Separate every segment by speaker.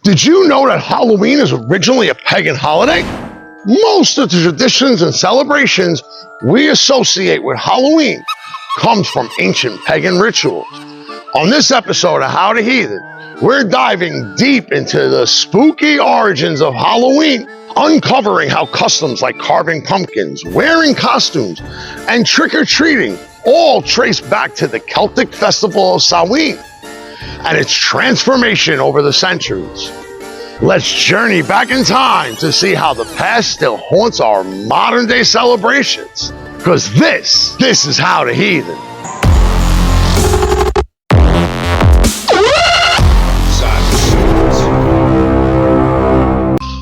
Speaker 1: Did you know that Halloween is originally a pagan holiday? Most of the traditions and celebrations we associate with Halloween comes from ancient pagan rituals. On this episode of How to Heathen, we're diving deep into the spooky origins of Halloween, uncovering how customs like carving pumpkins, wearing costumes, and trick-or-treating all trace back to the Celtic festival of Samhain and its transformation over the centuries. Let's journey back in time to see how the past still haunts our modern day celebrations. Because this is How to Heathen.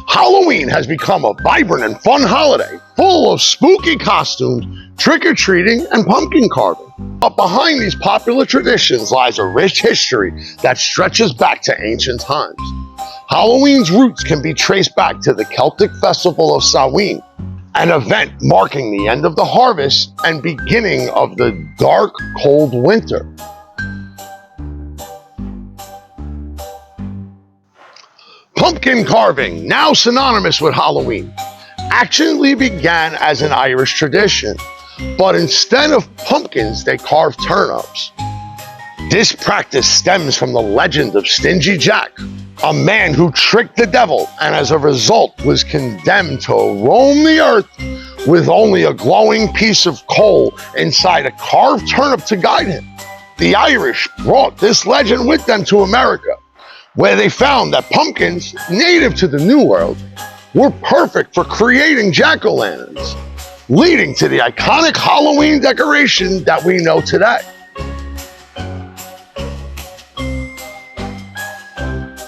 Speaker 1: Halloween has become a vibrant and fun holiday, full of spooky costumes, trick-or-treating, and pumpkin carving. But behind these popular traditions lies a rich history that stretches back to ancient times. Halloween's roots can be traced back to the Celtic festival of Samhain, an event marking the end of the harvest and beginning of the dark, cold winter. Pumpkin carving, now synonymous with Halloween, actually began as an Irish tradition, but instead of pumpkins, they carved turnips. This practice stems from the legend of Stingy Jack, a man who tricked the devil and as a result was condemned to roam the earth with only a glowing piece of coal inside a carved turnip to guide him. The Irish brought this legend with them to America, where they found that pumpkins, native to the New World, were perfect for creating jack-o'-lanterns, leading to the iconic Halloween decoration that we know today.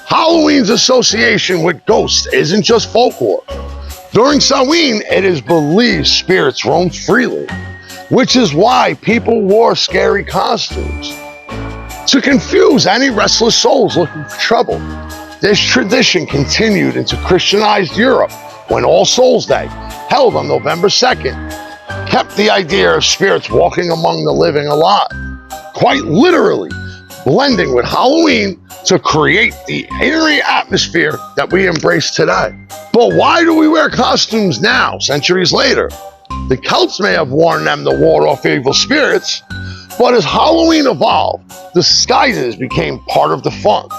Speaker 1: Halloween's association with ghosts isn't just folklore. During Samhain, it is believed spirits roam freely, which is why people wore scary costumes, to confuse any restless souls looking for trouble. This tradition continued into Christianized Europe when All Souls Day, held on November 2nd, kept the idea of spirits walking among the living alive, quite literally blending with Halloween to create the eerie atmosphere that we embrace today. But why do we wear costumes now, centuries later? The Celts may have worn them to ward off evil spirits, but as Halloween evolved, disguises became part of the fun.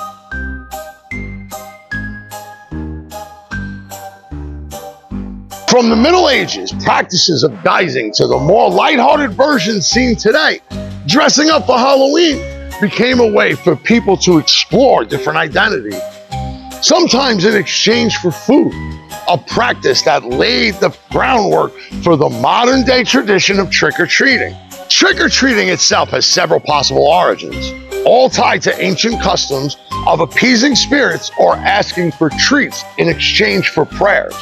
Speaker 1: From the Middle Ages, practices of guising to the more lighthearted versions seen today, dressing up for Halloween became a way for people to explore different identities, sometimes in exchange for food, a practice that laid the groundwork for the modern day tradition of trick-or-treating. Trick-or-treating itself has several possible origins, all tied to ancient customs of appeasing spirits or asking for treats in exchange for prayers.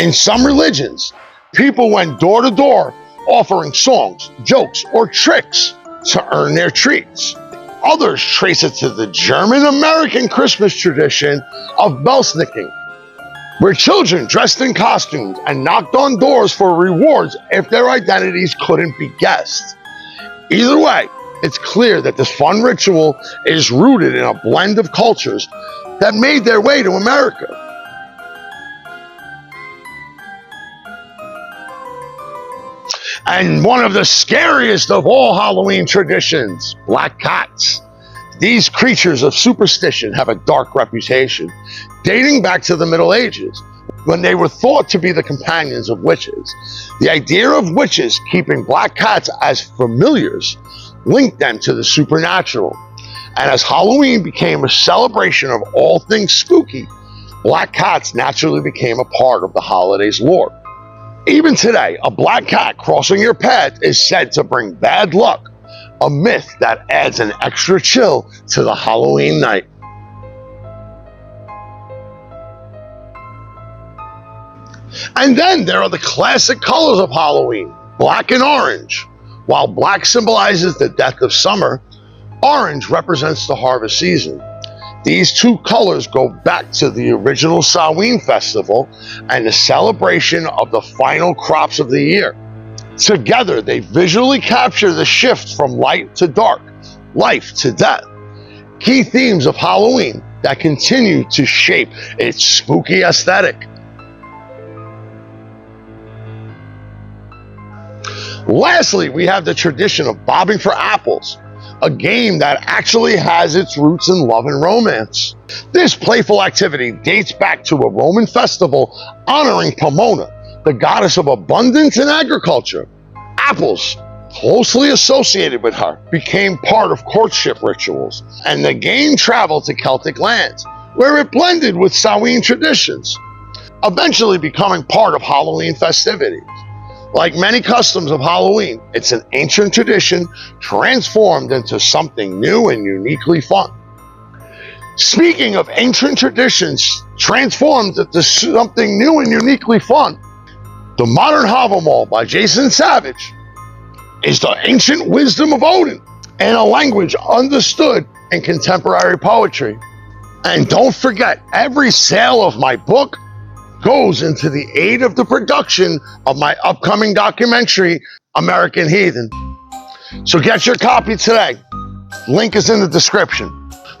Speaker 1: In some religions, people went door to door offering songs, jokes, or tricks to earn their treats. Others trace it to the German-American Christmas tradition of belsnicking, where children dressed in costumes and knocked on doors for rewards if their identities couldn't be guessed. Either way, it's clear that this fun ritual is rooted in a blend of cultures that made their way to America. And one of the scariest of all Halloween traditions, black cats. These creatures of superstition have a dark reputation, dating back to the Middle Ages, when they were thought to be the companions of witches. The idea of witches keeping black cats as familiars linked them to the supernatural. And as Halloween became a celebration of all things spooky, black cats naturally became a part of the holiday's lore. Even today, a black cat crossing your path is said to bring bad luck, a myth that adds an extra chill to the Halloween night. And then there are the classic colors of Halloween, black and orange. While black symbolizes the death of summer, orange represents the harvest season. These two colors go back to the original Samhain festival and the celebration of the final crops of the year. Together, they visually capture the shift from light to dark, life to death. Key themes of Halloween that continue to shape its spooky aesthetic. Lastly, we have the tradition of bobbing for apples, a game that actually has its roots in love and romance. This playful activity dates back to a Roman festival honoring Pomona, the goddess of abundance and agriculture. Apples, closely associated with her, became part of courtship rituals, and the game traveled to Celtic lands, where it blended with Samhain traditions, eventually becoming part of Halloween festivities. Like many customs of Halloween, it's an ancient tradition transformed into something new and uniquely fun. Speaking of ancient traditions transformed into something new and uniquely fun, the modern HAVAMAL by Jason Savage is the ancient wisdom of Odin in a language understood in contemporary poetry. And don't forget, every sale of my book goes into the aid of the production of my upcoming documentary, American Heathen. So get your copy today. Link is in the description.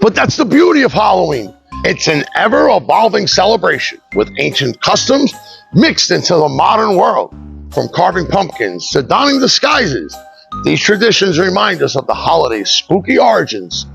Speaker 1: But that's the beauty of Halloween. It's an ever-evolving celebration with ancient customs mixed into the modern world. From carving pumpkins to donning disguises, these traditions remind us of the holiday's spooky origins,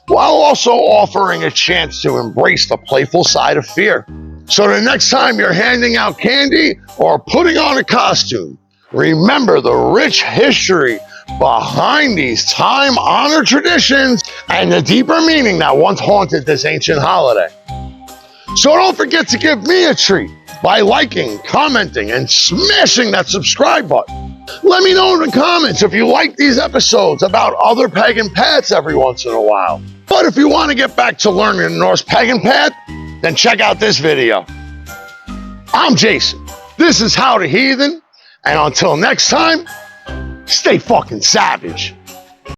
Speaker 1: while also offering a chance to embrace the playful side of fear. So the next time you're handing out candy or putting on a costume, remember the rich history behind these time-honored traditions and the deeper meaning that once haunted this ancient holiday. So don't forget to give me a treat by liking, commenting, and smashing that subscribe button. Let me know in the comments if you like these episodes about other pagan paths every once in a while. But if you want to get back to learning the Norse pagan path, then check out this video. I'm Jason. This is How to Heathen. And until next time, stay fucking savage.